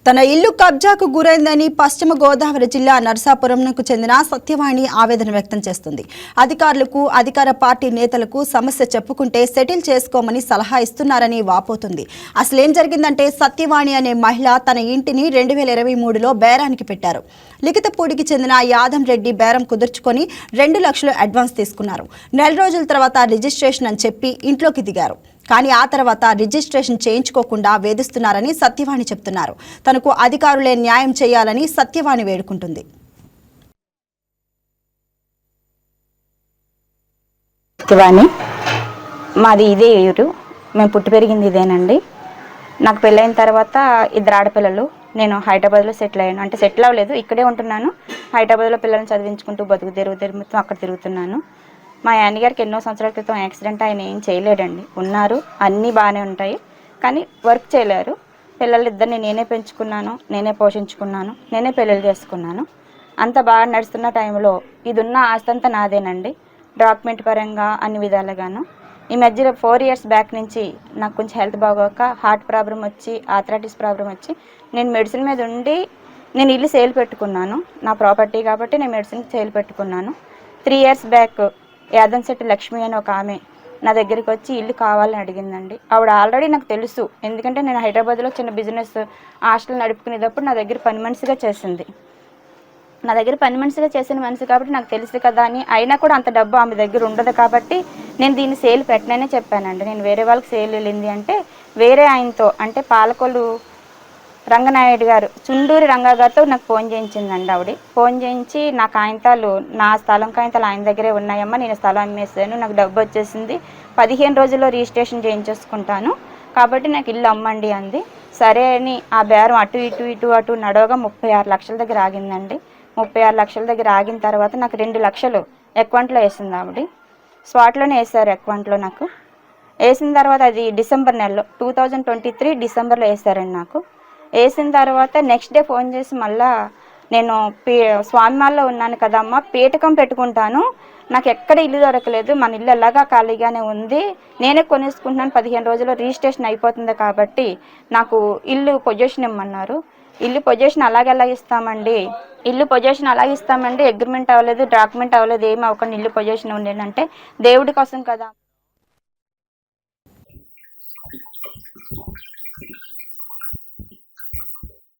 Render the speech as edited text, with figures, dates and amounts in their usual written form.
తన ఇల్లు కబ్జాకు గురైందని పశ్చిమ గోదావరి జిల్లా నర్సాపురంకు చెందిన సత్యవాణి ఆవేదన వ్యక్తం చేస్తుంది. అధికారులకు, అధికార పార్టీ నేతలకు సమస్య చెప్పుకుంటే సెటిల్ చేసుకోమని సలహా ఇస్తున్నారని వాపోతుంది. అసలేం జరిగిందంటే సత్యవాణి అనే మహిళ తన ఇంటిని 2023లో బేరానికి పెట్టారు. లిఖితపూడికి చెందిన యాదం రెడ్డి బేరం కుదుర్చుకొని 2 లక్షలు అడ్వాన్స్ తీసుకున్నారు. నెల రోజుల తర్వాత రిజిస్ట్రేషన్ అని చెప్పి ఇంట్లోకి దిగారు. కానీ ఆ తర్వాత రిజిస్ట్రేషన్ చేయించుకోకుండా వేధిస్తున్నారని సత్యవాణి చెప్తున్నారు. తనకు అధికారులే న్యాయం చేయాలని సత్యవాణి వేడుకుంటుంది. సత్యవాణి మాది ఇదే ఊరు, మేము పుట్టి పెరిగింది ఇదేనండి. నాకు పెళ్ళైన తర్వాత 2 ఆడపిల్లలు. నేను హైదరాబాద్లో సెటిల్ అయ్యాను. అంటే సెటిల్ అవ్వలేదు, ఇక్కడే ఉంటున్నాను. హైదరాబాద్లో పిల్లల్ని చదివించుకుంటూ బతుకు తెరువు అక్కడ తిరుగుతున్నాను. మా యాన్నగారికి ఎన్నో సంవత్సరాల క్రితం యాక్సిడెంట్, ఆయన ఏం చేయలేడండి. ఉన్నారు, అన్నీ బాగానే ఉంటాయి, కానీ వర్క్ చేయలేరు. పిల్లలిద్దరిని నేనే పెంచుకున్నాను, నేనే పోషించుకున్నాను, నేనే పెళ్ళిళ్ళు చేసుకున్నాను. అంత బాగా నడుస్తున్న టైంలో ఇది ఉన్న ఆస్తి అంతా నాదేనండి, డాక్యుమెంట్ పరంగా అన్ని విధాలుగాను. ఈ మధ్యలో 4 ఇయర్స్ బ్యాక్ నుంచి నాకు కొంచెం హెల్త్ బాగోక హార్ట్ ప్రాబ్లం వచ్చి, ఆర్థరైటిస్ ప్రాబ్లం వచ్చి నేను మెడిసిన్ మీద ఉండి నేను ఇల్లు సేల్ పెట్టుకున్నాను. నా ప్రాపర్టీ కాబట్టి నేను మెడిసిన్ సేల్ పెట్టుకున్నాను. 3 ఇయర్స్ బ్యాక్ యాదంశెట్టి లక్ష్మి అని ఒక ఆమె నా దగ్గరికి వచ్చి ఇల్లు కావాలని అడిగిందండి. ఆవిడ ఆల్రెడీ నాకు తెలుసు, ఎందుకంటే నేను హైదరాబాద్లో చిన్న బిజినెస్ హాస్టల్ నడుపుకునేటప్పుడు నా దగ్గర పని మనిషిగా చేసింది. నా దగ్గర పని మనిషిగా చేసిన మనిషి కాబట్టి నాకు తెలుసు కదా అని. అయినా కూడా అంత డబ్బు ఆమె దగ్గర ఉండదు కాబట్టి నేను దీన్ని సేల్ పెట్టననే చెప్పానండి. నేను వేరే వాళ్ళకి సేల్ వెళ్ళింది అంటే వేరే ఆయనతో, అంటే పాలకొల్లు రంగనాయుడు గారు, చుండూరి రంగా గారితో నాకు ఫోన్ చేయించిందండి. ఆవిడ ఫోన్ చేయించి నా కాగితాలు, నా స్థలం కాగితాలు ఆయన దగ్గరే ఉన్నాయమ్మా, నేను స్థలం అమ్మేసాను, నాకు డబ్బు వచ్చేసింది, 15 రోజుల్లో రిజిస్ట్రేషన్ చేయించేసుకుంటాను కాబట్టి నాకు ఇల్లు అమ్మండి అంది. సరే అని ఆ బేరం అటు నడవగా 36 లక్షల దగ్గర ఆగిందండి. 36 లక్షల దగ్గర ఆగిన తర్వాత నాకు 2 లక్షలు అకౌంట్లో వేసింది ఆవిడ. స్పాట్లోనే వేసారు అకౌంట్లో. నాకు వేసిన తర్వాత అది డిసెంబర్ నెలలో 2023 డిసెంబర్లో వేసారండి. నాకు వేసిన తర్వాత నెక్స్ట్ డే ఫోన్ చేసి మళ్ళా నేను స్వామిమాల్లో ఉన్నాను కదమ్మా, పీఠకం పెట్టుకుంటాను, నాకు ఎక్కడ ఇల్లు దొరకలేదు, మన ఇల్లు ఎలాగా ఖాళీగానే ఉంది, నేనే కొనేసుకుంటున్నాను, 15 రోజుల్లో రిజిస్ట్రేషన్ అయిపోతుంది కాబట్టి నాకు ఇల్లు పొజిషన్ ఇమ్మన్నారు. ఇల్లు పొజిషన్ అలాగే ఇస్తామండి, ఇల్లు పొజిషన్ అలాగే ఇస్తామండి, అగ్రిమెంట్ అవ్వలేదు, డాక్యుమెంట్ అవ్వలేదు, ఏమి అవ్వకుండా ఇల్లు పొజిషన్ ఉండేనంటే దేవుడి కోసం కదా.